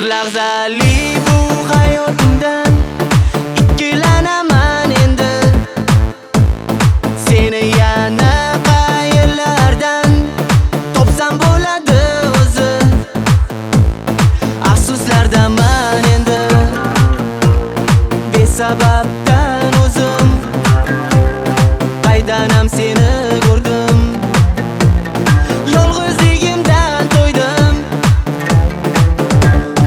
lahzali bu hayotimdan ikkilanaman endi. Seni yana qayerlardan topsam bo'ladi o'zi. Afsuslardaman endi, besababdan o'zim. Qaydanam seni ko'rdim, yolg'izligimdan to'ydim.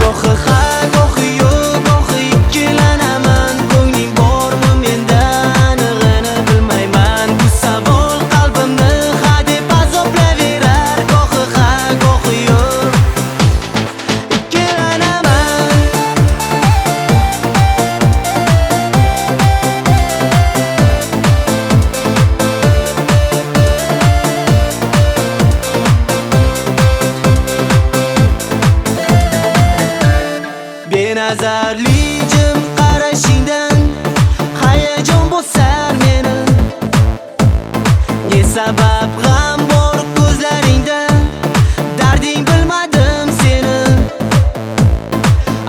Gohi ha, gohi yo'q, gohi ikkilanaman. Ko'ngling bormi menda, anig'ini bilmayman. Bu savol qalbimni hadeb azoblayverar. Gohi ha, gohi yo'q, ikkilanaman. Benazarli jim qarashingdan hayajon bosar meni. Ne sabab g'am bor ko'zlaringda, darding bilmadim seni.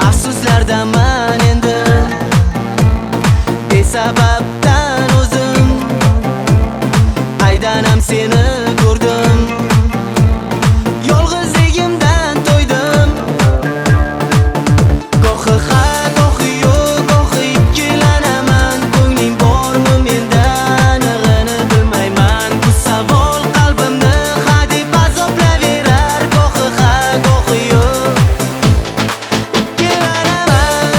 Afsuslardaman endi, besababdan o'zim. Qaydanam seni ko'rdim, yolg'izligimdan to'ydim. Gohi ha, gohi yo'q, gohi ikkilanaman. Ko'ngling bormi menda, anig'ini bilmayman. Bu savol qalbimni hadeb azoblayverar. Gohi ha, gohi yo'q, ikkilanaman.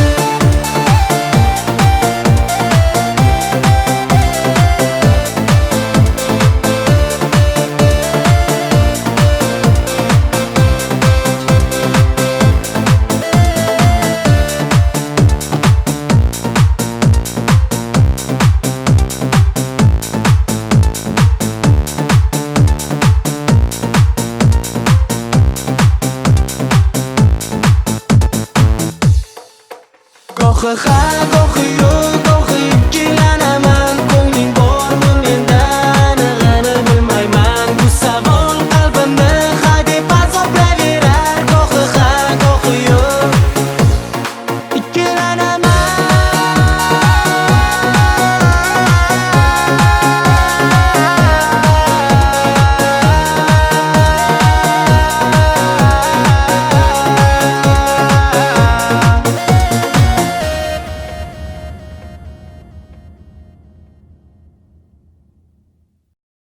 Gohi ha, gohi yo'q,